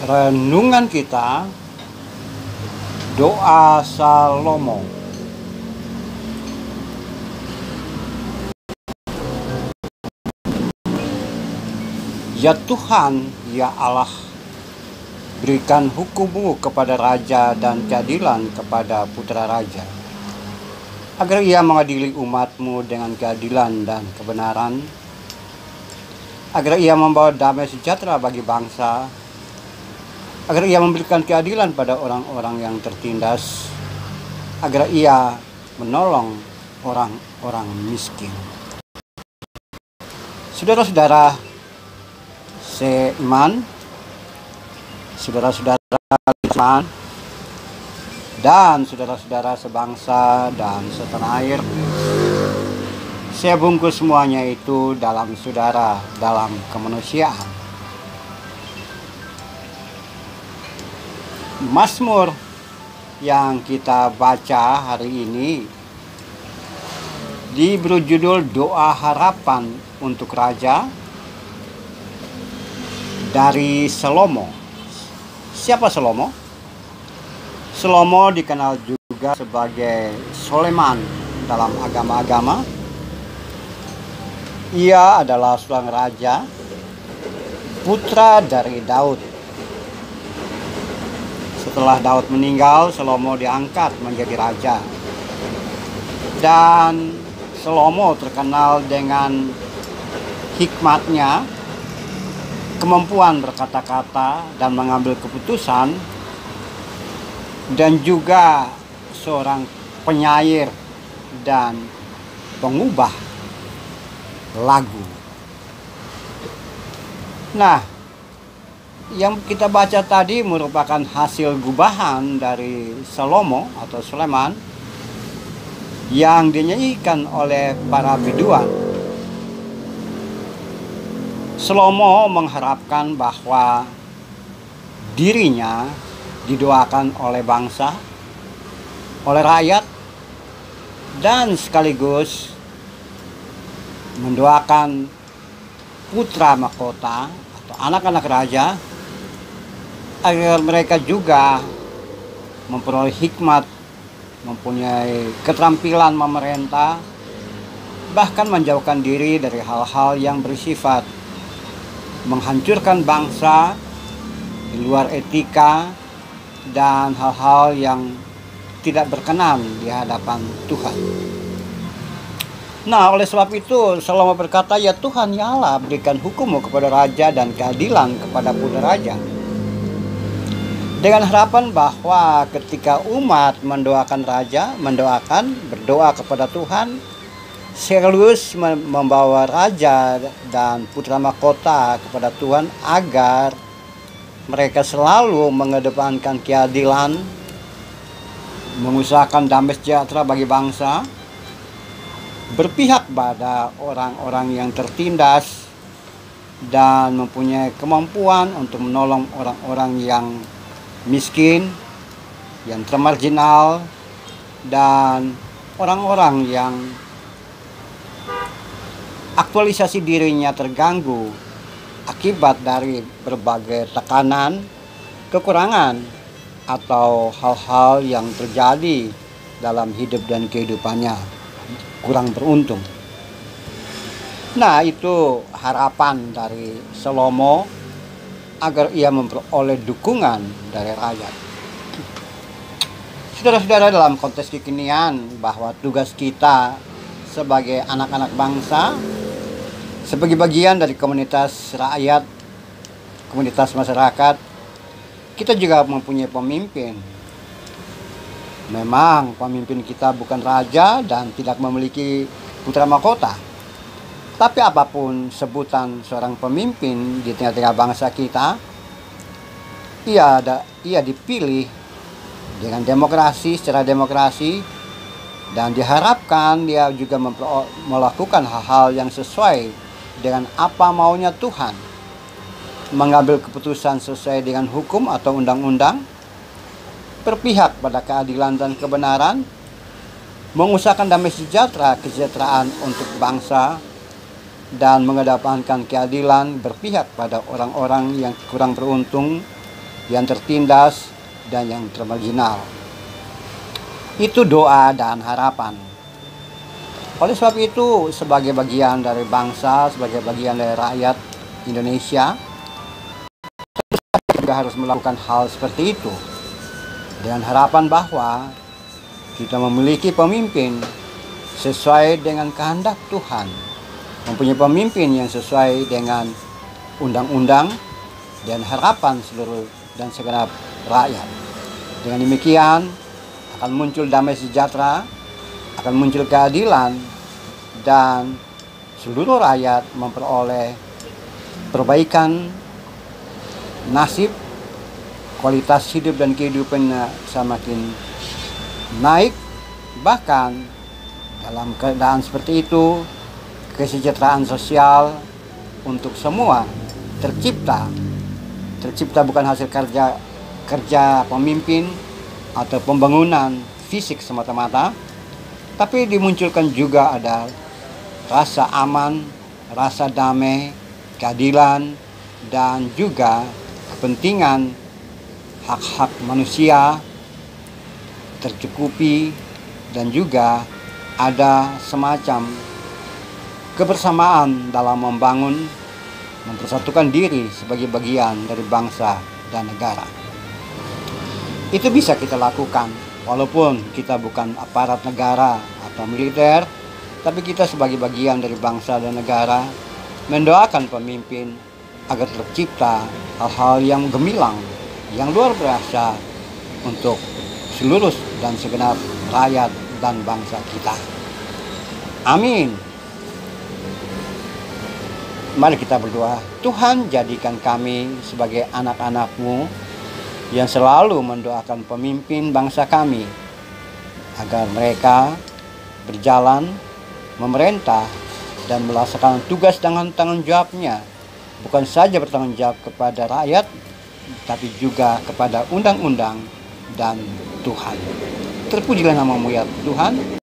Renungan kita, doa Salomo. Ya Tuhan, ya Allah, berikan hukum-Mu kepada raja dan keadilan kepada putra raja, agar ia mengadili umat-Mu dengan keadilan dan kebenaran, agar ia membawa damai sejahtera bagi bangsa, agar ia memberikan keadilan pada orang-orang yang tertindas, agar ia menolong orang-orang miskin. Saudara-saudara seiman, saudara-saudara seiman, dan saudara-saudara sebangsa dan setanah air, saya bungkus semuanya itu dalam saudara, dalam kemanusiaan. Mazmur yang kita baca hari ini diberi judul Doa Harapan untuk Raja dari Salomo. Siapa Salomo? Salomo dikenal juga sebagai Soleman dalam agama-agama. Ia adalah seorang raja, putra dari Daud. Setelah Daud meninggal, Salomo diangkat menjadi raja. Dan Salomo terkenal dengan hikmatnya, kemampuan berkata-kata dan mengambil keputusan, dan juga seorang penyair dan pengubah lagu. Nah, yang kita baca tadi merupakan hasil gubahan dari Salomo atau Soleman yang dinyanyikan oleh para biduan. Salomo mengharapkan bahwa dirinya didoakan oleh bangsa, oleh rakyat, dan sekaligus mendoakan putra mahkota atau anak-anak raja agar mereka juga memperoleh hikmat, mempunyai keterampilan memerintah, bahkan menjauhkan diri dari hal-hal yang bersifat menghancurkan bangsa di luar etika dan hal-hal yang tidak berkenan di hadapan Tuhan. Nah, oleh sebab itu Salomo berkata, ya Tuhan, ya Allah, berikan hukum-Mu kepada raja dan keadilan kepada putra raja. Dengan harapan bahwa ketika umat mendoakan raja, berdoa kepada Tuhan, sekaligus membawa raja dan putra mahkota kepada Tuhan agar mereka selalu mengedepankan keadilan, mengusahakan damai sejahtera bagi bangsa, berpihak pada orang-orang yang tertindas, dan mempunyai kemampuan untuk menolong orang-orang yang miskin, yang termarginal, dan orang-orang yang aktualisasi dirinya terganggu akibat dari berbagai tekanan, kekurangan, atau hal-hal yang terjadi dalam hidup dan kehidupannya kurang beruntung. Nah, itu harapan dari Salomo agar ia memperoleh dukungan dari rakyat. Saudara-saudara, dalam konteks kekinian bahwa tugas kita sebagai anak-anak bangsa, sebagai bagian dari komunitas rakyat, komunitas masyarakat, kita juga mempunyai pemimpin. Memang pemimpin kita bukan raja dan tidak memiliki putra mahkota. Tapi apapun sebutan seorang pemimpin di tengah-tengah bangsa kita, ia dipilih dengan demokrasi, secara demokrasi, dan diharapkan dia juga melakukan hal-hal yang sesuai dengan apa maunya Tuhan, mengambil keputusan sesuai dengan hukum atau undang-undang, berpihak pada keadilan dan kebenaran, mengusahakan damai sejahtera, kesejahteraan untuk bangsa, dan mengedepankan keadilan, berpihak pada orang-orang yang kurang beruntung, yang tertindas, dan yang termarginal. Itu doa dan harapan. Oleh sebab itu, sebagai bagian dari bangsa, sebagai bagian dari rakyat Indonesia, kita juga harus melakukan hal seperti itu, dengan harapan bahwa kita memiliki pemimpin sesuai dengan kehendak Tuhan, mempunyai pemimpin yang sesuai dengan undang-undang dan harapan seluruh dan segenap rakyat. Dengan demikian akan muncul damai sejahtera, akan muncul keadilan, dan seluruh rakyat memperoleh perbaikan nasib, kualitas hidup dan kehidupannya semakin naik. Bahkan dalam keadaan seperti itu, kesejahteraan sosial untuk semua tercipta bukan hasil kerja pemimpin atau pembangunan fisik semata-mata, tapi dimunculkan juga ada rasa aman, rasa damai, keadilan, dan juga kepentingan hak-hak manusia tercukupi, dan juga ada semacam kebersamaan dalam mempersatukan diri sebagai bagian dari bangsa dan negara. Itu bisa kita lakukan walaupun kita bukan aparat negara atau militer, tapi kita sebagai bagian dari bangsa dan negara mendoakan pemimpin agar tercipta hal-hal yang gemilang, yang luar biasa untuk seluruh dan segenap rakyat dan bangsa kita. Amin. Mari kita berdoa. Tuhan, jadikan kami sebagai anak-anak-Mu yang selalu mendoakan pemimpin bangsa kami, agar mereka berjalan, memerintah, dan melaksanakan tugas dengan tanggung jawabnya, bukan saja bertanggung jawab kepada rakyat, tapi juga kepada undang-undang dan Tuhan. Terpujilah nama-Mu ya Tuhan.